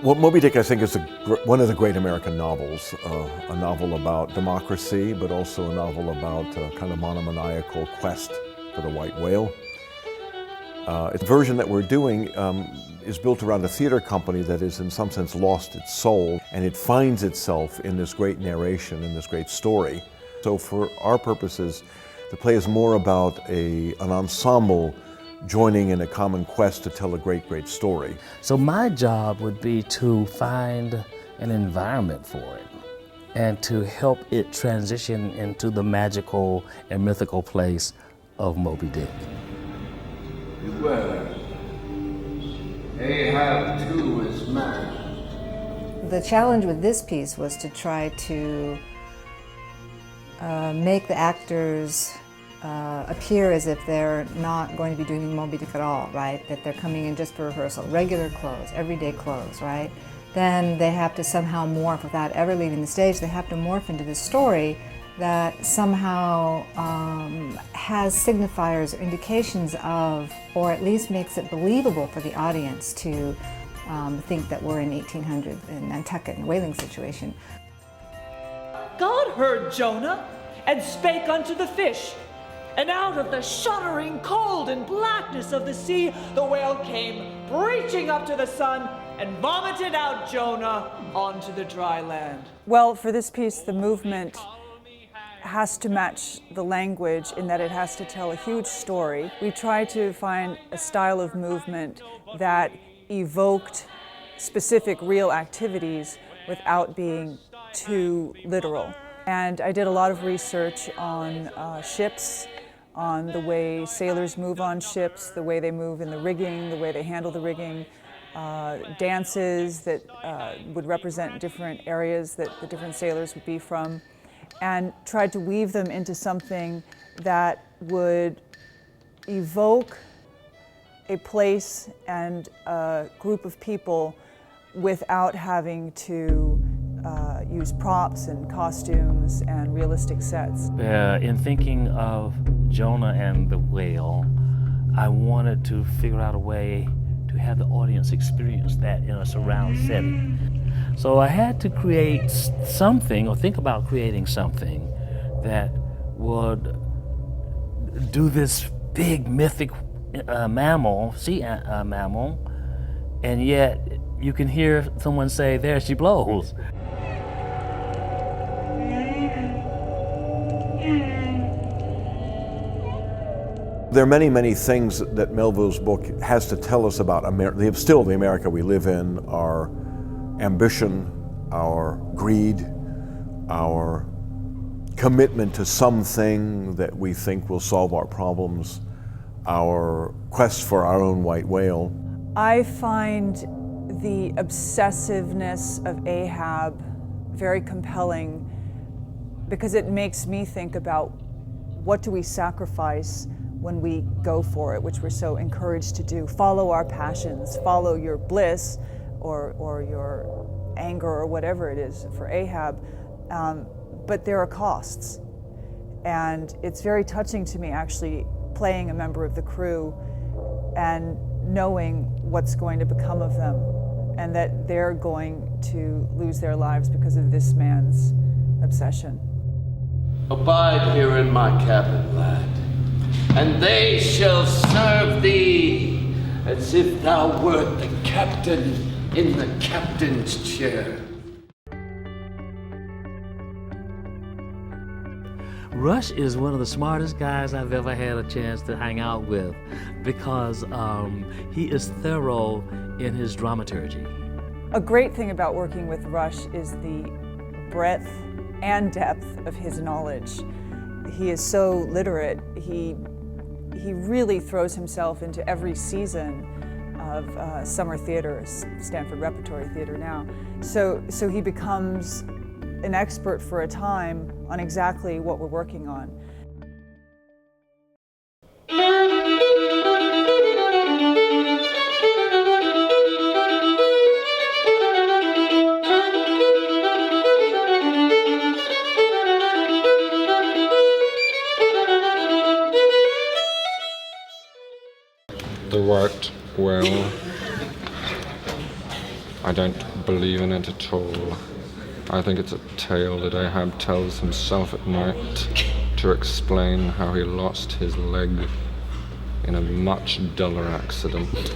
Well, Moby Dick, I think, is one of the great American novels, a novel about democracy, but also a novel about kind of monomaniacal quest for the white whale. The version that we're doing is built around a theater company that has, in some sense, lost its soul, and it finds itself in this great narration, in this great story. So for our purposes, the play is more about an ensemble joining in a common quest to tell a great, great story. So my job would be to find an environment for it and to help it transition into the magical and mythical place of Moby Dick. Beware. Ahab too is mad. The challenge with this piece was to try to make the actors appear as if they're not going to be doing Moby Dick at all, right? That they're coming in just for rehearsal, regular clothes, everyday clothes, right? Then they have to somehow morph without ever leaving the stage. They have to morph into this story that somehow has signifiers or indications of, or at least makes it believable for the audience to think that we're in 1800 in Nantucket in a whaling situation. God heard Jonah and spake unto the fish. And out of the shuddering cold and blackness of the sea, the whale came breaching up to the sun and vomited out Jonah onto the dry land. Well, for this piece, the movement has to match the language in that it has to tell a huge story. We tried to find a style of movement that evoked specific real activities without being too literal. And I did a lot of research on ships, on the way sailors move on ships, the way they move in the rigging, the way they handle the rigging, dances that would represent different areas that the different sailors would be from, and tried to weave them into something that would evoke a place and a group of people without having to use props and costumes and realistic sets. In thinking of Jonah and the whale, I wanted to figure out a way to have the audience experience that in a surround setting. So I had to create something, or think about creating something, that would do this big mythic mammal, sea mammal, and yet you can hear someone say, "There she blows." There are many, many things that Melville's book has to tell us about still the America we live in, our ambition, our greed, our commitment to something that we think will solve our problems, our quest for our own white whale. I find the obsessiveness of Ahab very compelling because it makes me think about what do we sacrifice when we go for it, which we're so encouraged to do. Follow our passions, follow your bliss or your anger or whatever it is for Ahab, but there are costs. And it's very touching to me actually playing a member of the crew and knowing what's going to become of them and that they're going to lose their lives because of this man's obsession. Abide here in my cabin, lad, and they shall serve thee as if thou wert the captain in the captain's chair. Rush is one of the smartest guys I've ever had a chance to hang out with because he is thorough in his dramaturgy. A great thing about working with Rush is the breadth and depth of his knowledge. He is so literate. He really throws himself into every season of summer theater, Stanford Repertory Theater now. So he becomes an expert for a time on exactly what we're working on. The white whale I don't believe in it at all. I think it's a tale that Ahab tells himself at night to explain how he lost his leg in a much duller accident.